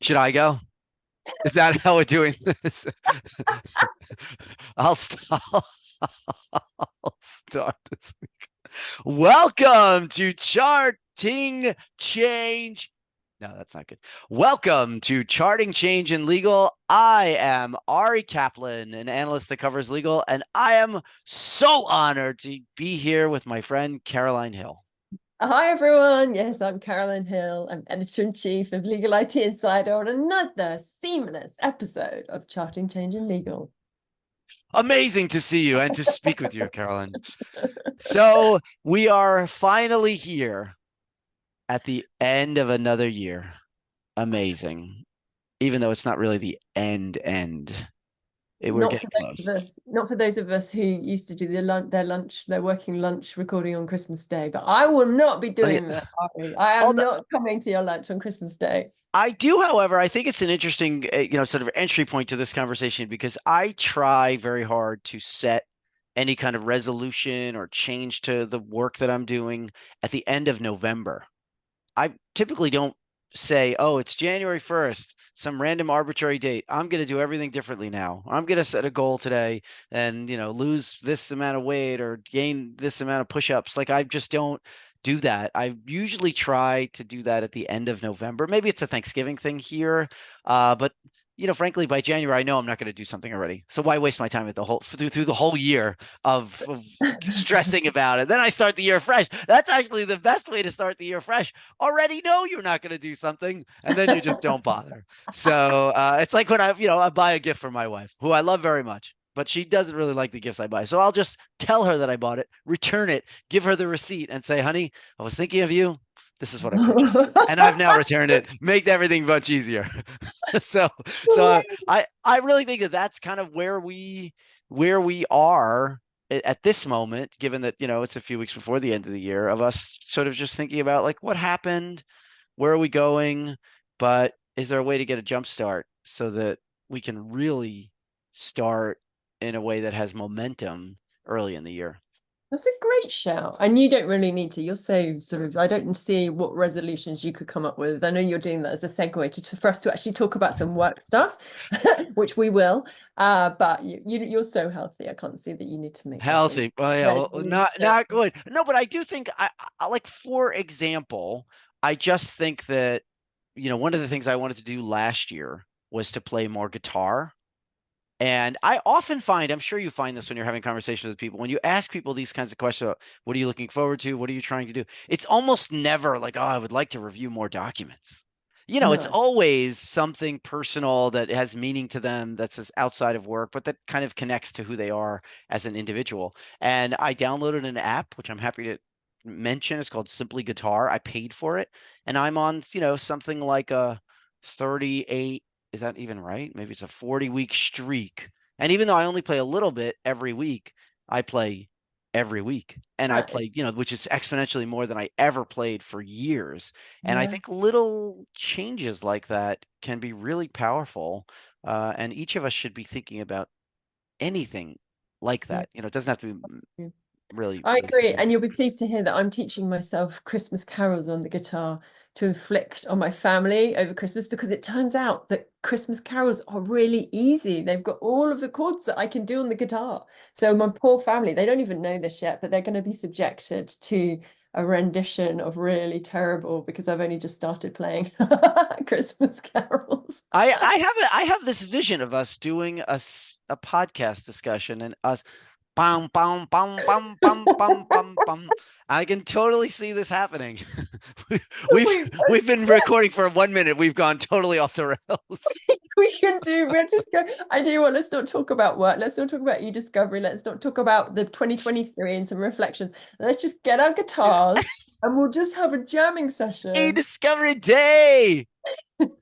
Should I go? Is that how we're doing this? I'll st- I'll start this week. Welcome to Charting Change. No, that's not good. Welcome to Charting Change in Legal. I am Ari Kaplan, an analyst that covers legal, and I am so honored to be here with my friend Caroline Hill. Hi everyone. Yes, I'm Carolyn Hill. I'm editor-in-chief of Legal IT Insider on another seamless episode of Charting Change in Legal. Amazing to see you and to speak with you, Caroline. So we are finally here at the end of another year. Amazing. Even though it's not really the end. We're Not getting for close. those of us who used to do their working lunch recording on Christmas Day. But I will not be Oh, yeah. doing that, Ari. I am Although not coming to your lunch on Christmas Day. I do, however, I think it's an interesting, sort of entry point to this conversation because I try very hard to set any kind of resolution or change to the work that I'm doing at the end of November. I typically don't say, oh, it's January 1st, some random arbitrary date. I'm going to do everything differently now. I'm going to set a goal today and, lose this amount of weight or gain this amount of push-ups. Like I just don't do that. I usually try to do that at the end of November. Maybe it's a Thanksgiving thing here. But frankly, by January, I know I'm not going to do something already. So why waste my time at the whole through the whole year of stressing about it? Then I start the year fresh. That's actually the best way to start the year fresh. Already know you're not going to do something, and then you just don't bother. So it's like when I buy a gift for my wife, who I love very much, but she doesn't really like the gifts I buy. So I'll just tell her that I bought it, return it, give her the receipt, and say, "Honey, I was thinking of you. This is what I purchased, and I've now returned it. Make everything much easier." so so I really think that that's kind of where we are at this moment, given that it's a few weeks before the end of the year, of us sort of just thinking about like what happened, where are we going, but is there a way to get a jump start so that we can really start in a way that has momentum early in the year? That's a great shout. And you don't really need to. You're so sort of, I don't see what resolutions you could come up with. I know you're doing that as a segue for us to actually talk about some work stuff, which we will. But you're so healthy. I can't see that you need to make that Healthy. Well, yeah, well, not resolution. not good. No, but I do think I like, for example, I just think that one of the things I wanted to do last year was to play more guitar. And I often find, I'm sure you find this when you're having conversations with people, when you ask people these kinds of questions, what are you looking forward to? What are you trying to do? It's almost never like, oh, I would like to review more documents. It's No. always something personal that has meaning to them that's outside of work, but that kind of connects to who they are as an individual. And I downloaded an app, which I'm happy to mention. It's called Simply Guitar. I paid for it, and I'm on, something like a 38, is that even right? Maybe it's a 40-week streak. And even though I only play a little bit every week, I play every week. And I Right. play, which is exponentially more than I ever played for years. And I Yeah. think little changes like that can be really powerful. And each of us should be thinking about anything like Yeah. that. It doesn't have to be really, I really agree. And significant. you'll be pleased to hear that I'm teaching myself Christmas carols on the guitar to inflict on my family over Christmas because it turns out that Christmas carols are really easy. They've got all of the chords that I can do on the guitar. So my poor family, they don't even know this yet, but they're going to be subjected to a rendition of really terrible because I've only just started playing Christmas carols. I have this vision of us doing a podcast discussion and us bum bum bum bum bum bum bum bum. I can totally see this happening. We- We've We we've been recording for 1 minute. We've gone totally off the rails. we'll just go. I do want, let's not talk about work. Let's not talk about e-discovery. Let's not talk about the 2023 and some reflections. Let's just get our guitars and we'll just have a jamming session. E-Discovery Day.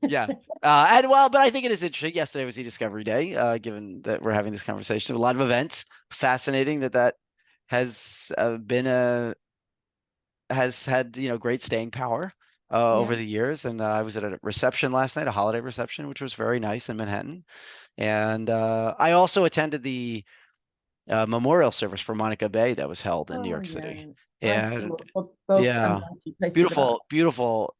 Yeah. And well, but I think it is interesting. Yesterday was e-Discovery Day, given that we're having this conversation. A lot of events. Fascinating that has been a has had, great staying power over Yeah. the years. And I was at a reception last night, a holiday reception, which was very nice in Manhattan. And I also attended the memorial service for Monica Bay that was held in New Oh York City. yeah. I And saw Bob and yeah, Maggie posted about. beautiful, beautiful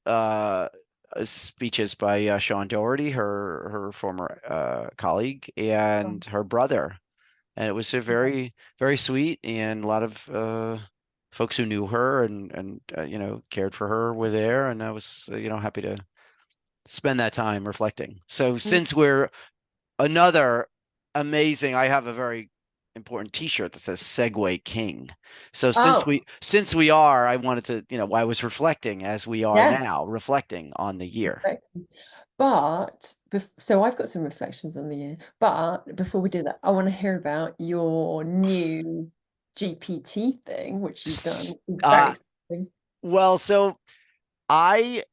speeches by Sean Doherty, her former colleague, Oh, and her brother. And it was a very, very sweet, and a lot of folks who knew her and cared for her were there, and I was happy to spend that time reflecting. So mm. since we're another amazing, I have a very important T-shirt that says Segway King. So since Oh, we are, I wanted to, I was reflecting as we are yes. now, reflecting on the year. Reflecting. But so I've got some reflections on the year. But before we do that, I want to hear about your new GPT thing, which you've done. S- It's very Uh, exciting. well, so I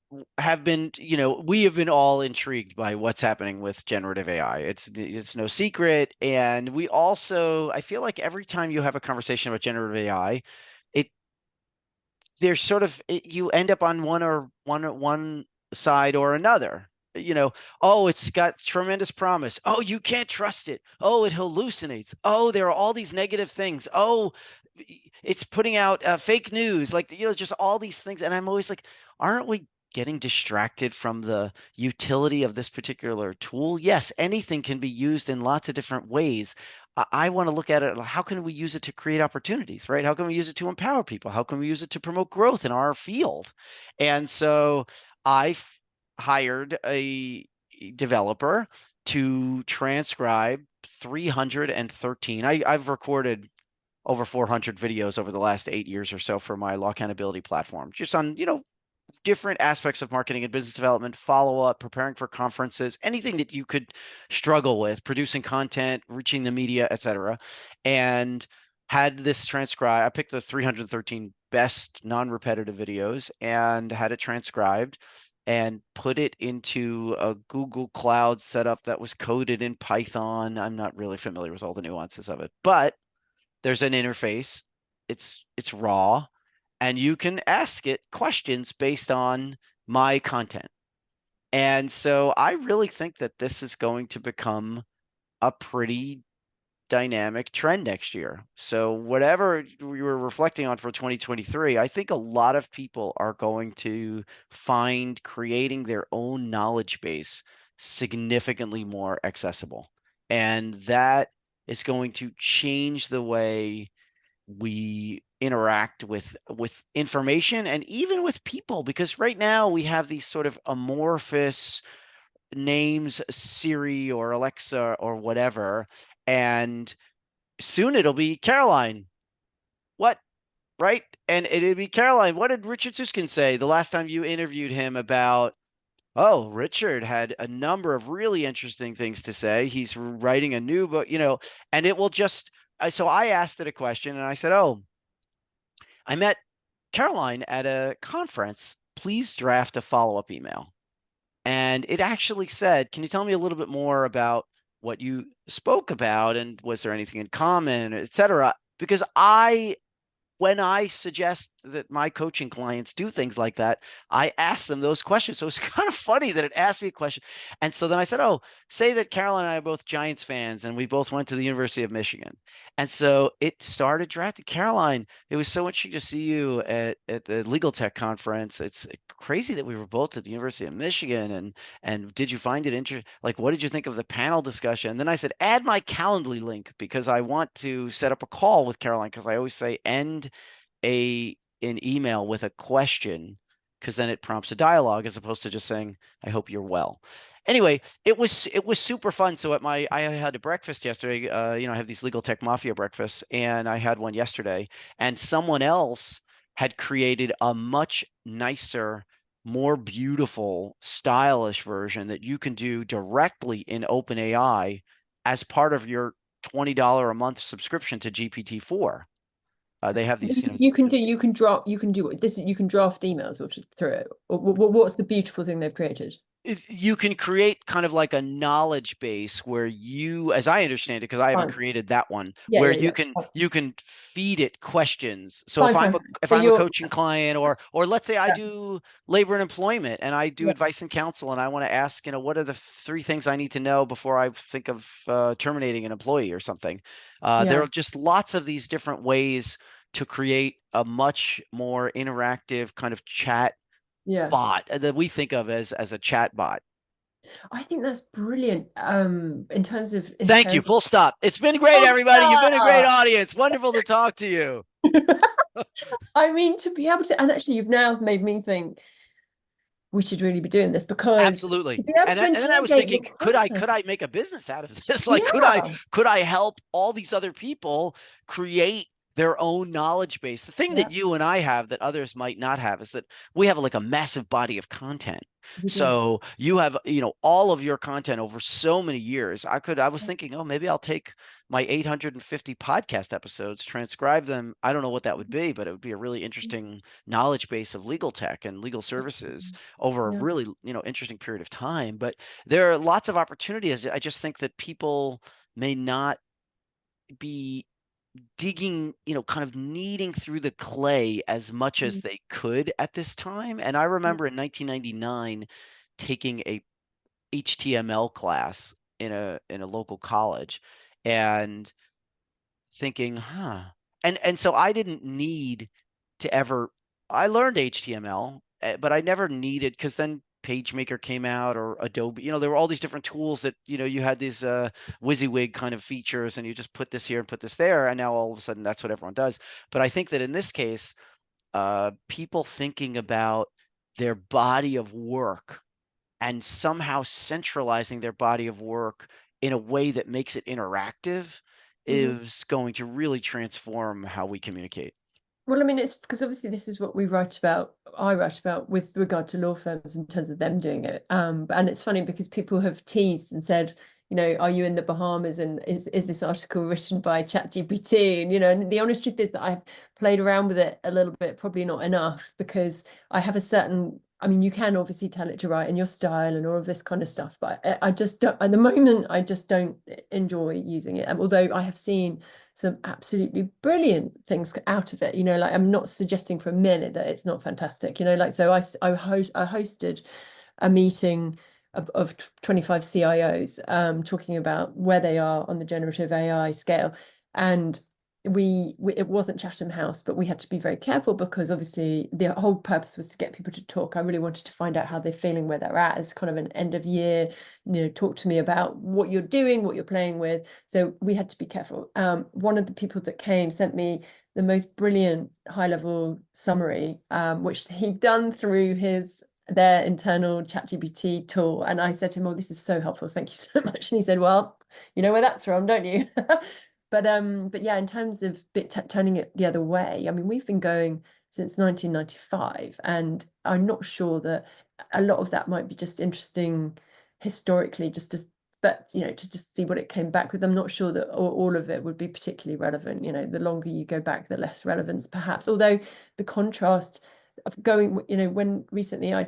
we have been all intrigued by what's happening with generative AI. It's no secret, and we also, I feel like every time you have a conversation about generative AI, it there's you end up on one side or another. You know, oh, it's got tremendous promise. Oh, you can't trust it. Oh, it hallucinates. Oh, there are all these negative things. Oh, it's putting out fake news. Like, just all these things. And I'm always like, aren't we getting distracted from the utility of this particular tool? Yes, anything can be used in lots of different ways. I want to look at it. How can we use it to create opportunities, right? How can we use it to empower people? How can we use it to promote growth in our field? And so I hired a developer to transcribe 313. I've recorded over 400 videos over the last 8 years or so for my law accountability platform, just on, different aspects of marketing and business development, follow up, preparing for conferences, anything that you could struggle with, producing content, reaching the media, etc. And had this transcribed. I picked the 313 best non-repetitive videos and had it transcribed and put it into a Google Cloud setup that was coded in Python. I'm not really familiar with all the nuances of it, but there's an interface. It's raw, and you can ask it questions based on my content. And so I really think that this is going to become a pretty dynamic trend next year. So whatever we were reflecting on for 2023, I think a lot of people are going to find creating their own knowledge base significantly more accessible. And that is going to change the way we interact with information and even with people, because right now we have these sort of amorphous names, Siri or Alexa or whatever, and soon it'll be Caroline. What? Right? And it'll be Caroline. What did Richard Susskind say the last time you interviewed him about? Oh, Richard had a number of really interesting things to say. He's writing a new book, and it will just. So I asked it a question and I said, "Oh, I met Caroline at a conference. Please draft a follow-up email." And it actually said, "Can you tell me a little bit more about what you spoke about? And was there anything in common, et cetera?" Because when I suggest that my coaching clients do things like that, I ask them those questions. So it's kind of funny that it asked me a question. And so then I said, "Oh, say that Carolyn and I are both Giants fans and we both went to the University of Michigan." And so it started drafting. Caroline, it was so interesting to see you at the Legal Tech conference. It's crazy that we were both at the University of Michigan. And did you find it interesting? Like, what did you think of the panel discussion? And then I said, add my Calendly link because I want to set up a call with Caroline, because I always say end a an email with a question, because then it prompts a dialogue as opposed to just saying, "I hope you're well." Anyway, it was super fun. So I had a breakfast yesterday. I have these legal tech mafia breakfasts, and I had one yesterday, and someone else had created a much nicer, more beautiful, stylish version that you can do directly in OpenAI as part of your $20 a month subscription to GPT-4. They have these, You can do this. You can draft emails or through it. What's the beautiful thing they've created? you can create kind of like a knowledge base where you, as I understand it, because I haven't Fine. created that one, Yeah, where yeah, you yeah. can you can feed it questions. So if Fine, I'm fine, a fine. if So I'm a you're coaching client, or let's say I yeah, do labor and employment and I do yeah, advice and counsel, and I want to ask, what are the three things I need to know before I think of terminating an employee or something. There yeah. are just lots of these different ways to create a much more interactive kind of chat Yeah. bot that we think of as a chat bot. I think that's brilliant. In terms of Thank you. internal. Full stop. It's been great, Oh, everybody. You've been a great stop! audience. Wonderful to talk to you. I mean, to be able to, and actually, you've now made me think we should really be doing this because to Absolutely. be able And to and then I was interrogate your thinking, could I content. could I make a business out of this? Like, Yeah. could I help all these other people create their own knowledge base? The thing that Yeah, you and I have that others might not have is that we have like a massive body of content. we do. So you have, all of your content over so many years. I was thinking, oh, maybe I'll take my 850 podcast episodes, transcribe them. I don't know what that would be, but it would be a really interesting knowledge base of legal tech and legal services over a Yeah. really, interesting period of time. But there are lots of opportunities. I just think that people may not be digging, kind of kneading through the clay as much as Mm, they could at this time. And I yeah. remember in 1999 taking a HTML class in a local college and thinking, huh. And so I didn't need to ever I learned HTML, but I never needed because then PageMaker came out or Adobe, there were all these different tools that, you had these WYSIWYG kind of features and you just put this here and put this there, and now all of a sudden that's what everyone does. But I think that in this case, people thinking about their body of work and somehow centralizing their body of work in a way that makes it interactive Mhm. is going to really transform how we communicate. Well, I mean, it's because obviously this is what we write about, I write about with regard to law firms in terms of them doing it. And it's funny because people have teased and said, are you in the Bahamas and is this article written by ChatGPT? And the honest truth is that I've played around with it a little bit, probably not enough, because I have a certain, I mean, you can obviously tell it to write in your style and all of this kind of stuff, but I just don't, at the moment, I just don't enjoy using it. Although I have seen some absolutely brilliant things out of it. Like I'm not suggesting for a minute that it's not fantastic. Like so I hosted a meeting of 25 CIOs talking about where they are on the generative AI scale. And we it wasn't Chatham House, but we had to be very careful because obviously the whole purpose was to get people to talk. I really wanted to find out how they're feeling, where they're at as kind of an end of year, talk to me about what you're doing, what you're playing with. So we had to be careful. One of the people that came sent me the most brilliant high level summary, which he'd done through their internal ChatGPT tool. And I said to him, "Oh, this is so helpful. Thank you so much." And he said, "Well, you know where that's from, don't you?" But yeah, in terms of turning it the other way, I mean, we've been going since 1995, and I'm not sure that a lot of that might be just interesting historically, but to just see what it came back with. I'm not sure that all of it would be particularly relevant. The longer you go back, the less relevance, perhaps. Although the contrast of going, when recently I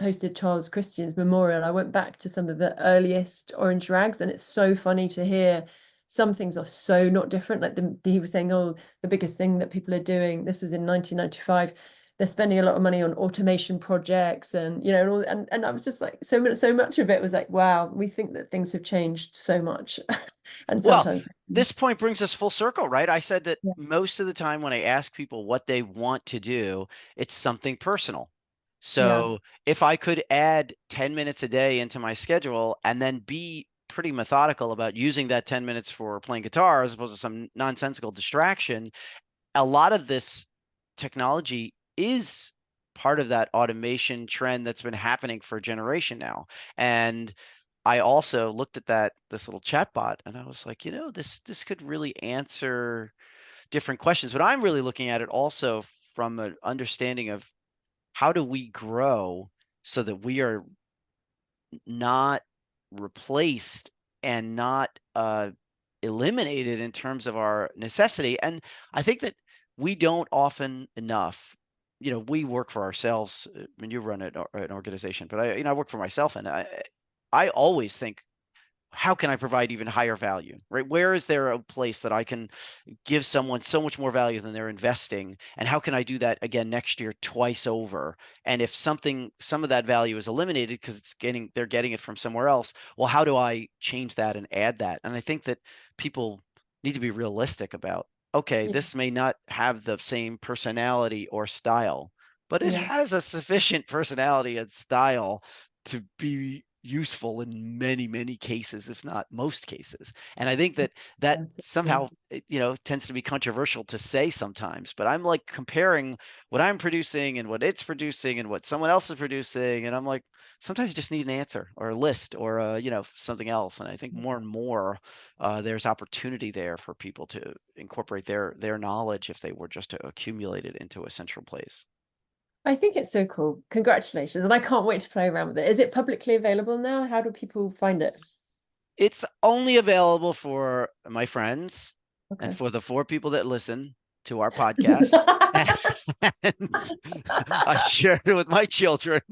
hosted Charles Christian's memorial, I went back to some of the earliest Orange Rags, and it's so funny to hear some things are so not different. Like he was saying, oh, the biggest thing that people are doing, this was in 1995, they're spending a lot of money on automation projects and and I was just like so much of it was like, wow, we think that things have changed so much. And Well, sometimes this point brings us full circle, right? I said that yeah, most of the time when I ask people what they want to do, it's something personal. yeah, So if I could add 10 minutes a day into my schedule and then be pretty methodical about using that 10 minutes for playing guitar as opposed to some nonsensical distraction, a lot of this technology is part of that automation trend that's been happening for a generation now. And I also looked at this little chatbot and I was like, this could really answer different questions. But I'm really looking at it also from an understanding of how do we grow so that we are not replaced and not eliminated in terms of our necessity. And I think that we don't often enough, we work for ourselves. When you run an organization, but I work for myself, and I always think, how can I provide even higher value, right? Where is there a place that I can give someone so much more value than they're investing? And how can I do that again next year twice over? And if some of that value is eliminated because they're getting it from somewhere else, well, how do I change that and add that? And I think that people need to be realistic about, okay, yeah. this may not have the same personality or style, but it Yeah. has a sufficient personality and style to be useful in many, many cases, if not most cases. And I think that that Absolutely. somehow, tends to be controversial to say sometimes, but I'm like comparing what I'm producing and what it's producing and what someone else is producing. And I'm like, sometimes you just need an answer or a list or, something else. And I think more and more, there's opportunity there for people to incorporate their knowledge if they were just to accumulate it into a central place. I think it's so cool. Congratulations. And I can't wait to play around with it. Is it publicly available now? How do people find it? It's only available for my friends and Okay. for the four people that listen to our podcast. And I shared it with my children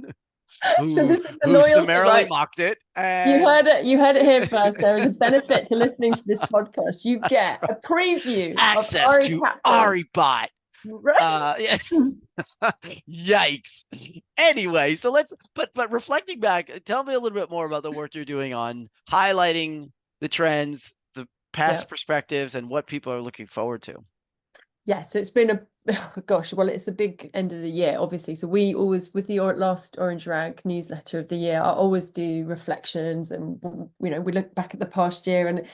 So who this is the who loyalty, summarily right? mocked it. You And heard it. You heard it here first. There is a benefit to listening to this podcast. You that's get right. a preview of Access Ari to Kaplan. Aribot. Right. Yeah. Yikes. Anyway, so but reflecting back, tell me a little bit more about the work you're doing on highlighting the trends, the Yeah. past perspectives, and what people are looking forward to. Yeah. So it's been a oh gosh, well, it's a big end of the year, obviously. So we always, with the last Orange Rag newsletter of the year, I always do reflections and we look back at the past year and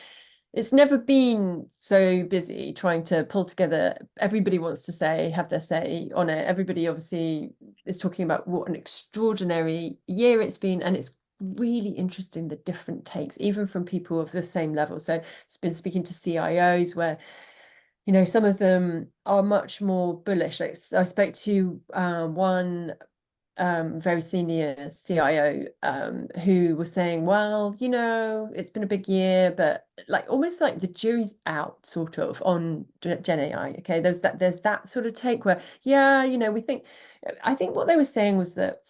it's never been so busy trying to pull together. Everybody wants to have their say on it. Everybody obviously is talking about what an extraordinary year it's been, and it's really interesting the different takes, even from people of the same level. So it's been speaking to CIOs where some of them are much more bullish. Like I spoke to one very senior CIO who was saying, well, it's been a big year, but like almost like the jury's out sort of on Gen AI. Okay, there's that sort of take where, yeah, we think. I think what they were saying was that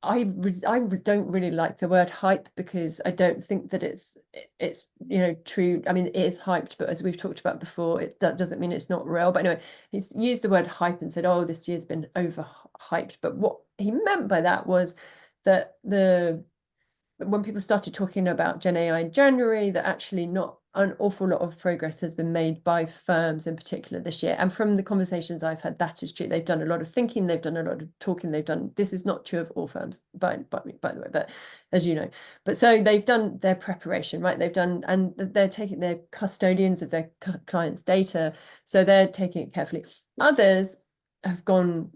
I don't really like the word hype because I don't think that it's true. I mean, it is hyped, but as we've talked about before, that doesn't mean it's not real. But anyway, he's used the word hype and said, "Oh, this year's been overhyped." But what he meant by that was that when people started talking about Gen AI in January, that actually not an awful lot of progress has been made by firms in particular this year. And from the conversations I've had, that is true. They've done a lot of thinking, they've done a lot of talking, this is not true of all firms, by the way, but as you know. But so they've done their preparation, right? And they're taking, they're custodians of their clients' data. So they're taking it carefully. Others have gone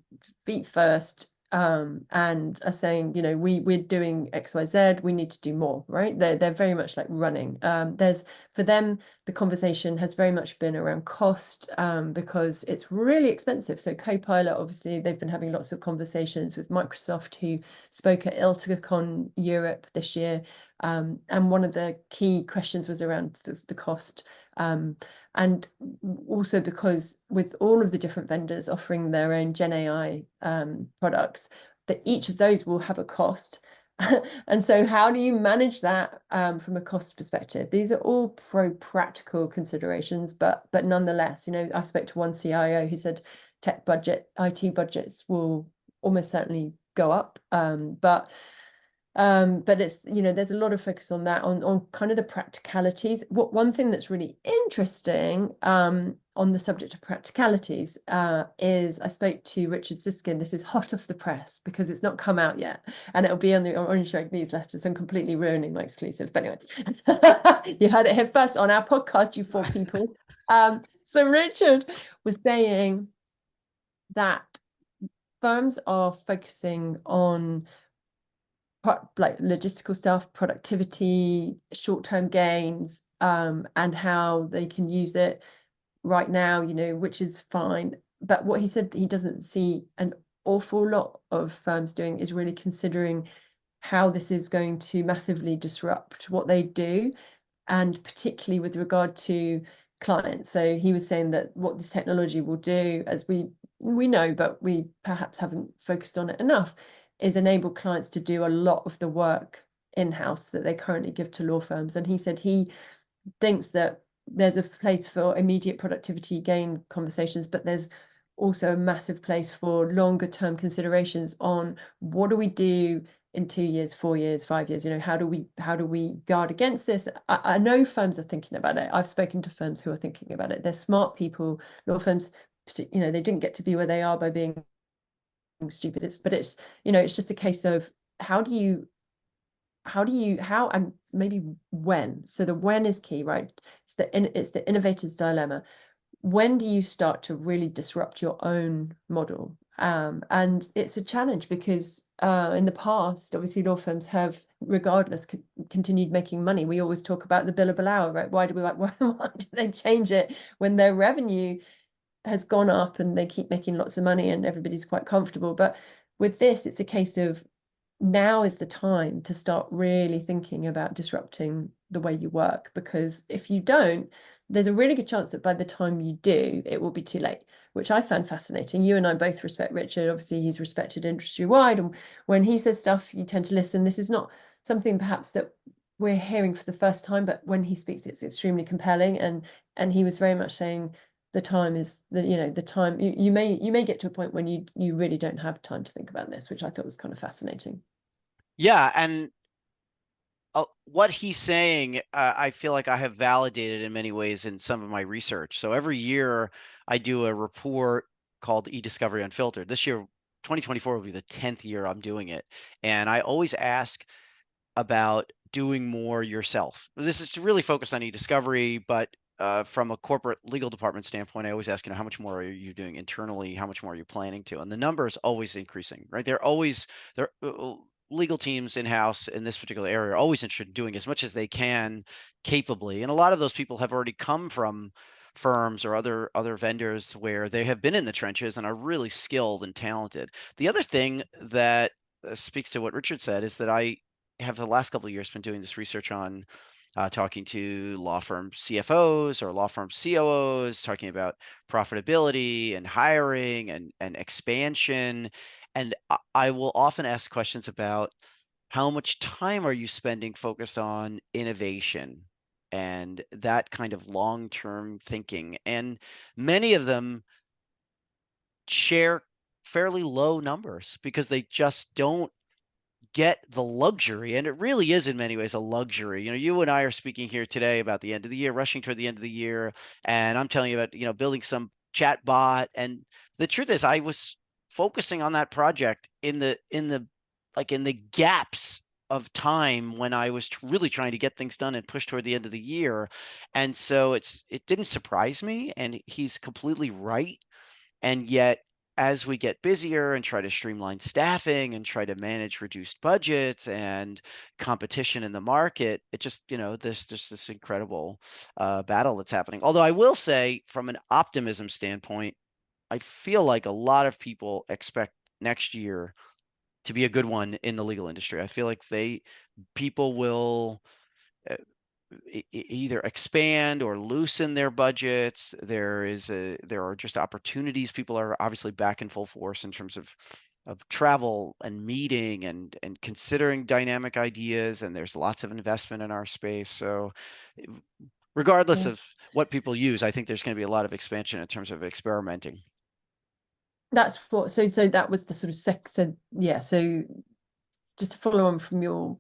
feet first and are saying, we're doing XYZ, we need to do more, right? They're very much like running. There's for them, the conversation has very much been around cost because it's really expensive. So Copilot, obviously, they've been having lots of conversations with Microsoft, who spoke at ILTACon Europe this year. And one of the key questions was around the cost. And also because with all of the different vendors offering their own Gen AI products, that each of those will have a cost. And so how do you manage that from a cost perspective? These are all practical considerations, but nonetheless, I spoke to one CIO who said IT budgets will almost certainly go up. But it's, there's a lot of focus on that, on kind of the practicalities. One thing that's really interesting on the subject of practicalities is I spoke to Richard Siskin. This is hot off the press because it's not come out yet, and it'll be on the Orange Rag newsletter. So I'm completely ruining my exclusive. But anyway, you heard it here first on our podcast, you four people. So Richard was saying that firms are focusing on like logistical stuff, productivity, short-term gains, and how they can use it right now, which is fine. But what he said he doesn't see an awful lot of firms doing is really considering how this is going to massively disrupt what they do, and particularly with regard to clients. So he was saying that what this technology will do, as we know, but we perhaps haven't focused on it enough, is enable clients to do a lot of the work in-house that they currently give to law firms. And he said he thinks that there's a place for immediate productivity gain conversations, but there's also a massive place for longer term considerations on what do we do in 2 years, 4 years, 5 years. How do we guard against this? I know firms are thinking about it. I've spoken to firms who are thinking about it. They're smart people. Law firms, they didn't get to be where they are by being stupid. But it's it's just a case of how do you how and maybe when. So the when is key, right? It's the innovator's dilemma. When do you start to really disrupt your own model? And it's a challenge because in the past, obviously, law firms have, regardless, continued making money. We always talk about the billable hour, right? Why do they change it when their revenue has gone up and they keep making lots of money and everybody's quite comfortable? But with this, it's a case of now is the time to start really thinking about disrupting the way you work, because if you don't, there's a really good chance that by the time you do, it will be too late, which I found fascinating. You and I both respect Richard. Obviously, he's respected industry wide. And when he says stuff, you tend to listen. This is not something perhaps that we're hearing for the first time, but when he speaks, it's extremely compelling. And he was very much saying the time is the time you may get to a point when you really don't have time to think about this, which I thought was kind of fascinating. Yeah, and what he's saying, I feel like I have validated in many ways in some of my research. So every year I do a report called E-Discovery Unfiltered. This year, 2024 will be the 10th year I'm doing it. And I always ask about doing more yourself. This is to really focus on e-discovery, but from a corporate legal department standpoint, I always ask, how much more are you doing internally? How much more are you planning to? And the number is always increasing, right? They're legal teams in-house in this particular area are always interested in doing as much as they can capably. And a lot of those people have already come from firms or other vendors where they have been in the trenches and are really skilled and talented. The other thing that speaks to what Richard said is that I have the last couple of years been doing this research on talking to law firm CFOs or law firm COOs, talking about profitability and hiring and expansion. And I will often ask questions about how much time are you spending focused on innovation and that kind of long-term thinking. And many of them share fairly low numbers because they just don't get the luxury, and it really is in many ways a luxury. You and I are speaking here today about the end of the year, rushing toward the end of the year, and I'm telling you about, building some chat bot. And the truth is, I was focusing on that project in the gaps of time when I was really trying to get things done and push toward the end of the year. And so it didn't surprise me, and he's completely right. And yet, as we get busier and try to streamline staffing and try to manage reduced budgets and competition in the market, it just, there's just this incredible battle that's happening. Although I will say, from an optimism standpoint, I feel like a lot of people expect next year to be a good one in the legal industry. I feel like people will uh, either expand or loosen their budgets. There are just opportunities. People are obviously back in full force in terms of travel and meeting and considering dynamic ideas, and there's lots of investment in our space. So regardless Yeah. of what people use, I think there's going to be a lot of expansion in terms of experimenting. That's what, so that was the sort of so yeah, so just to follow on from your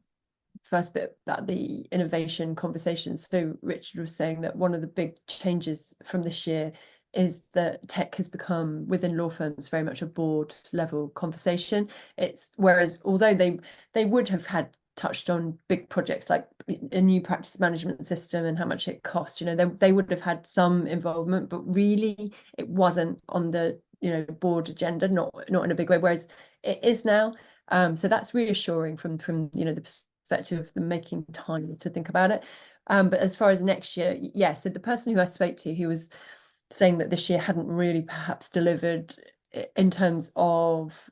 first bit about the innovation conversation. So Richard was saying that one of the big changes from this year is that tech has become within law firms very much a board level conversation. It's whereas although they would have had touched on big projects like a new practice management system and how much it costs, they would have had some involvement, but really it wasn't on the board agenda, not in a big way, whereas it is now. So that's reassuring from the perspective of them making time to think about it. But as far as next year, yeah, so the person who I spoke to who was saying that this year hadn't really perhaps delivered in terms of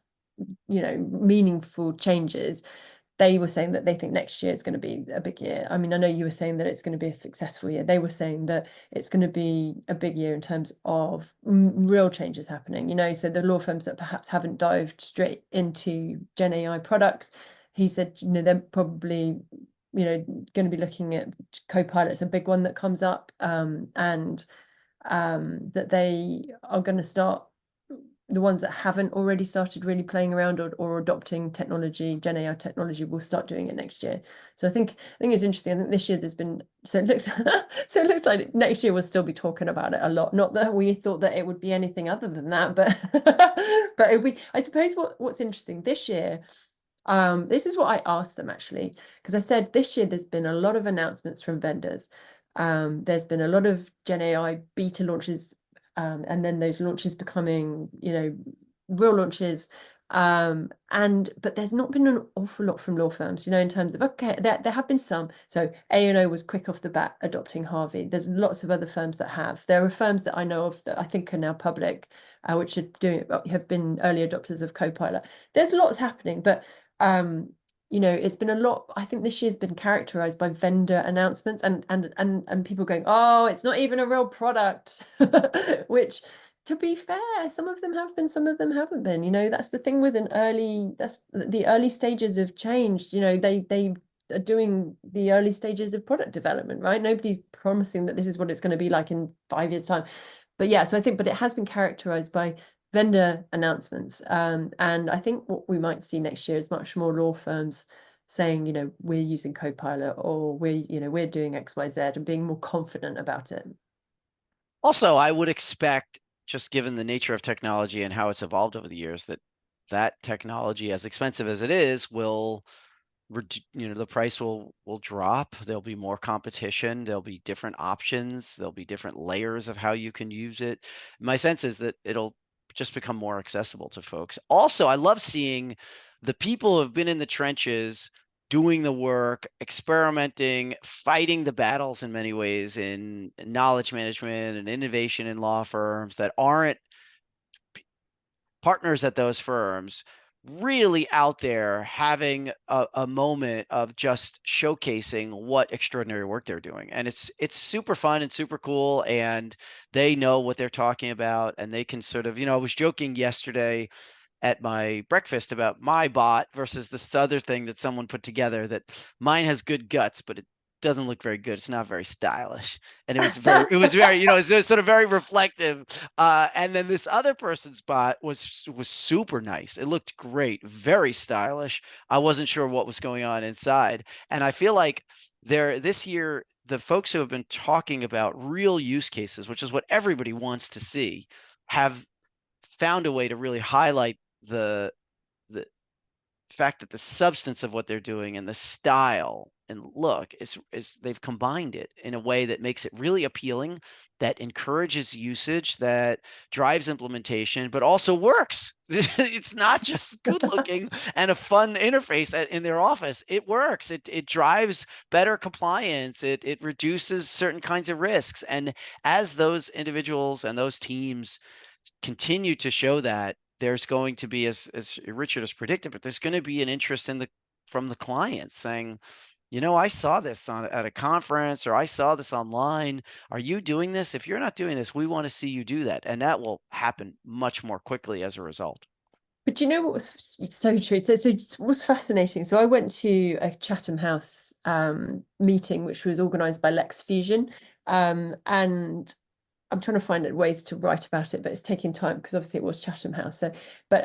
meaningful changes, they were saying that they think next year is going to be a big year. I mean, I know you were saying that it's going to be a successful year. They were saying that it's going to be a big year in terms of real changes happening. So the law firms that perhaps haven't dived straight into Gen AI products, he said, they're probably, going to be looking at Copilot's a big one that comes up, and that they are going to start the ones that haven't already started really playing around or adopting technology, Gen AI technology, will start doing it next year. So I think it's interesting. I think this year there's been so it looks so it looks like next year we'll still be talking about it a lot. Not that we thought that it would be anything other than that, but but we I suppose what's interesting this year, this is what I asked them actually, because I said this year there's been a lot of announcements from vendors. There's been a lot of Gen AI beta launches, and then those launches becoming, real launches. And but there's not been an awful lot from law firms, in terms of okay, there have been some. So A&O was quick off the bat adopting Harvey. There's lots of other firms that have. There are firms that I know of that I think are now public, which are doing have been early adopters of Copilot. There's lots happening, but um, it's been a lot. I think this year's been characterized by vendor announcements and people going, oh, it's not even a real product, which, to be fair, some of them have been, some of them haven't been. That's the thing with that's the early stages of change. They are doing the early stages of product development, right? Nobody's promising that this is what it's going to be like in 5 years' time. But yeah, so I think, but it has been characterized by vendor announcements. And I think what we might see next year is much more law firms saying, we're using Copilot, or we're doing XYZ, and being more confident about it. Also, I would expect, just given the nature of technology and how it's evolved over the years, that that technology, as expensive as it is, will the price will drop. There'll be more competition. There'll be different options. There'll be different layers of how you can use it. My sense is that it'll just become more accessible to folks. Also, I love seeing the people who have been in the trenches doing the work, experimenting, fighting the battles in many ways in knowledge management and innovation in law firms that aren't partners at those firms really out there having a moment of just showcasing what extraordinary work they're doing. And it's super fun and super cool. And they know what they're talking about. And they can sort of, I was joking yesterday at my breakfast about my bot versus this other thing that someone put together, that mine has good guts, but it doesn't look very good. It's not very stylish. And it was very, it was sort of very reflective. And then this other person's bot was super nice. It looked great, very stylish. I wasn't sure what was going on inside. And I feel like this year, the folks who have been talking about real use cases, which is what everybody wants to see, have found a way to really highlight the fact that the substance of what they're doing and the style and look is they've combined it in a way that makes it really appealing, that encourages usage, that drives implementation, but also works. It's not just good looking and a fun interface in their office. It works. It drives better compliance. It reduces certain kinds of risks. And as those individuals and those teams continue to show that, there's going to be, as Richard has predicted, but there's going to be an interest from the clients saying, I saw this at a conference, or I saw this online. Are you doing this? If you're not doing this, we want to see you do that. And that will happen much more quickly as a result. But you know what was so true? So it was fascinating. So I went to a Chatham House meeting, which was organized by Lex Fusion. And I'm trying to find ways to write about it, but it's taking time because obviously it was Chatham House. But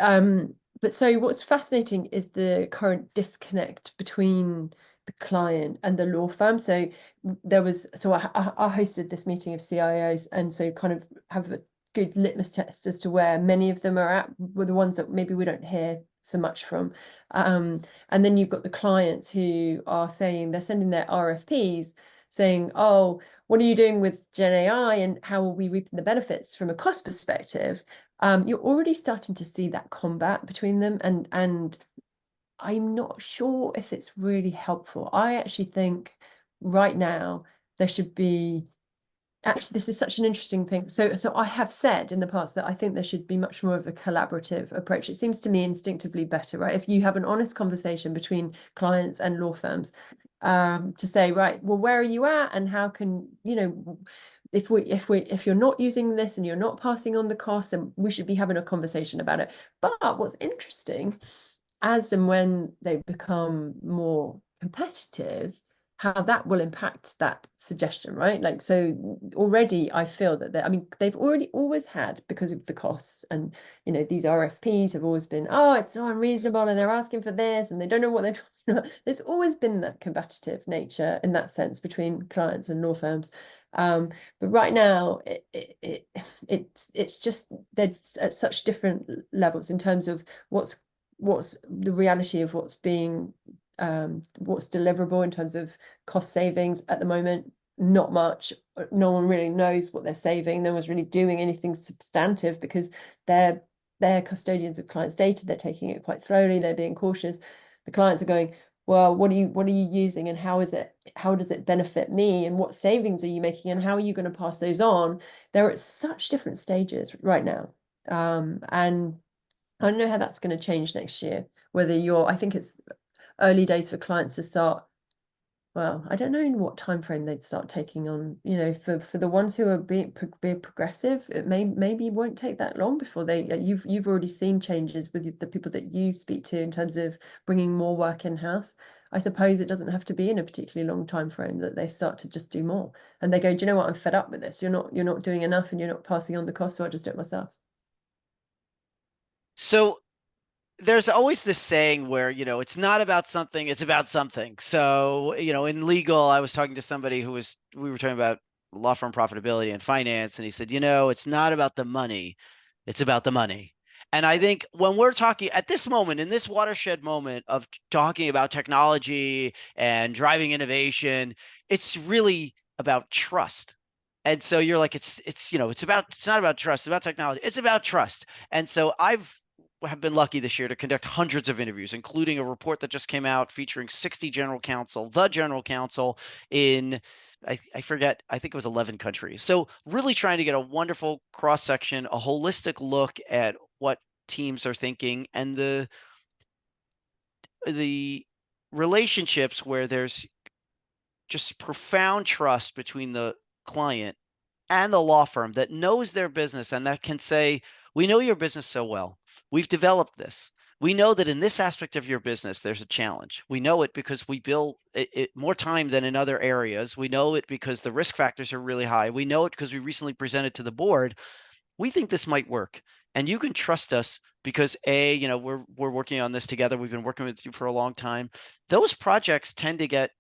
so what's fascinating is the current disconnect between the client and the law firm. So I hosted this meeting of CIOs, and so kind of have a good litmus test as to where many of them are at, were the ones that maybe we don't hear so much from. And then you've got the clients who are saying they're sending their RFPs saying, oh, what are you doing with Gen AI and how are we reaping the benefits from a cost perspective? You're already starting to see that combat between them, and I'm not sure if it's really helpful. I actually think right now there should be, actually, this is such an interesting thing. So I have said in the past that I think there should be much more of a collaborative approach. It seems to me instinctively better, right? If you have an honest conversation between clients and law firms, to say, right, well, where are you at, and how can, if you're not using this and you're not passing on the cost, then we should be having a conversation about it. But what's interesting, as and when they become more competitive, how that will impact that suggestion, right? Like, so already I feel that I mean, they've already always had, because of the costs, and these RFPs have always been, oh, it's so unreasonable, and they're asking for this, and they don't know what they're talking about. There's always been that combative nature in that sense between clients and law firms. But right now, it's just they're at such different levels in terms of what's the reality of what's deliverable in terms of cost savings at the moment. Not much. No one really knows what they're saving. No one's really doing anything substantive because they're custodians of clients' data. They're taking it quite slowly. They're being cautious. The clients are going, well, what are you using, and how does it benefit me, and what savings are you making, and how are you going to pass those on? They're at such different stages right now. And I don't know how that's going to change next year. I think it's early days for clients to start. Well, I don't know in what time frame they'd start taking on, for the ones who are being progressive, it maybe won't take that long before you've already seen changes with the people that you speak to in terms of bringing more work in-house. I suppose it doesn't have to be in a particularly long time frame that they start to just do more. And they go, do you know what? I'm fed up with this. You're not doing enough, and you're not passing on the cost, so I just do it myself. So there's always this saying where, it's not about something, it's about something. So, in legal, I was talking to somebody we were talking about law firm profitability and finance, and he said, it's not about the money, it's about the money. And I think when we're talking at this moment, in this watershed moment of talking about technology and driving innovation, it's really about trust. And so you're like, it's not about trust, it's about technology, it's about trust. And so have been lucky this year to conduct hundreds of interviews, including a report that just came out featuring 60 the general counsel in, I forget, I think it was 11 countries. So really trying to get a wonderful cross section, a holistic look at what teams are thinking, and the relationships where there's just profound trust between the client and the law firm that knows their business and that can say, we know your business so well. We've developed this. We know that in this aspect of your business, there's a challenge. We know it because we bill it more time than in other areas. We know it because the risk factors are really high. We know it because we recently presented to the board. We think this might work. And you can trust us because we're working on this together. We've been working with you for a long time. Those projects tend to get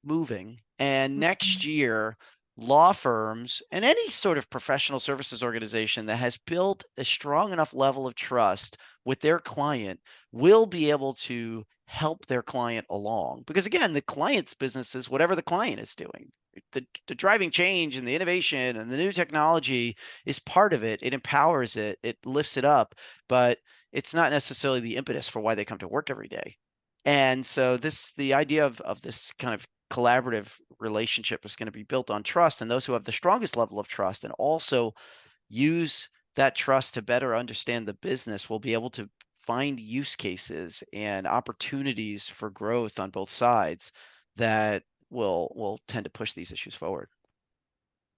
moving. And next year, law firms and any sort of professional services organization that has built a strong enough level of trust with their client will be able to help their client along. Because again, the client's business is whatever the client is doing. The driving change and the innovation and the new technology is part of it. It empowers it, it lifts it up, but it's not necessarily the impetus for why they come to work every day. And so the idea of this kind of collaborative relationship is going to be built on trust, and those who have the strongest level of trust and also use that trust to better understand the business will be able to find use cases and opportunities for growth on both sides that will tend to push these issues forward.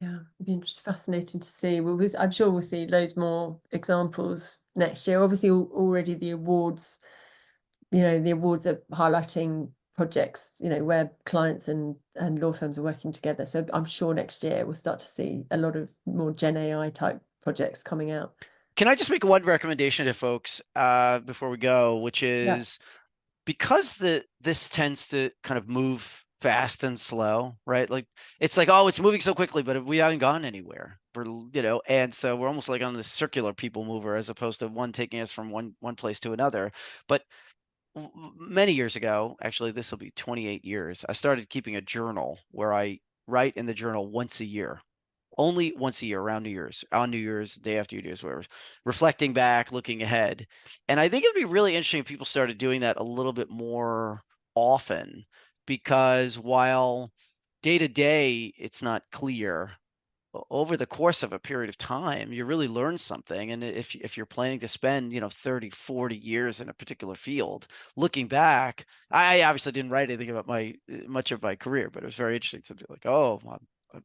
Yeah, it'd be fascinating to see. I'm sure we'll see loads more examples next year. Obviously, already the awards are highlighting projects, where clients and law firms are working together. So I'm sure next year we'll start to see a lot of more Gen AI type projects coming out. Can I just make one recommendation to folks before we go, which Yeah. is because this tends to kind of move fast and slow, right? Like it's like, oh, it's moving so quickly, but we haven't gone anywhere. And so we're almost like on this circular people mover as opposed to one taking us from one place to another. But many years ago, actually, this will be 28 years, I started keeping a journal where I write in the journal once a year, only once a year around New Year's, on New Year's, day after New Year's, whatever, reflecting back, looking ahead. And I think it'd be really interesting if people started doing that a little bit more often, because while day to day it's not clear, over the course of a period of time, you really learn something. And if you're planning to spend, 30, 40 years in a particular field, looking back, I obviously didn't write anything about my much of my career, but it was very interesting to be like, oh, I'm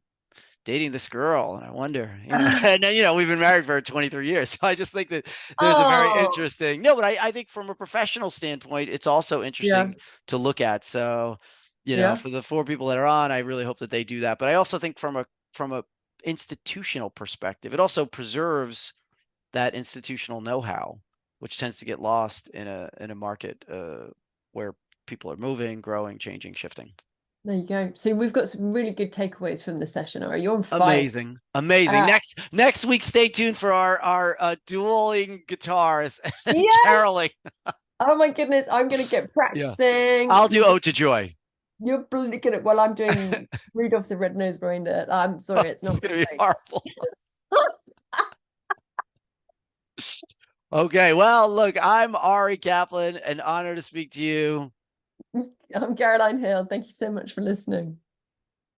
dating this girl, and I wonder, and then, we've been married for 23 years. So I just think that there's a very Oh, interesting, no, but I think from a professional standpoint, it's also yeah. interesting to look at. So Yeah. for the four people that are on, I really hope that they do that. But I also think from a institutional perspective, it also preserves that institutional know-how, which tends to get lost in a market where people are moving, growing, changing, shifting. There you go. So we've got some really good takeaways from the session. Are you on fire? Amazing, amazing. Uh, Next week, stay tuned for our dueling guitars and yes. caroling. Oh my goodness. I'm going to get Yeah, practicing. I'll do Ode to Joy. You're bloody good at, well, I'm doing Rudolph the Red-Nosed Reindeer. I'm sorry, it's It's not gonna my be thing. horrible. Okay, well, look, I'm Ari Kaplan. An honor to speak to you. I'm Caroline Hill. Thank you so much for listening.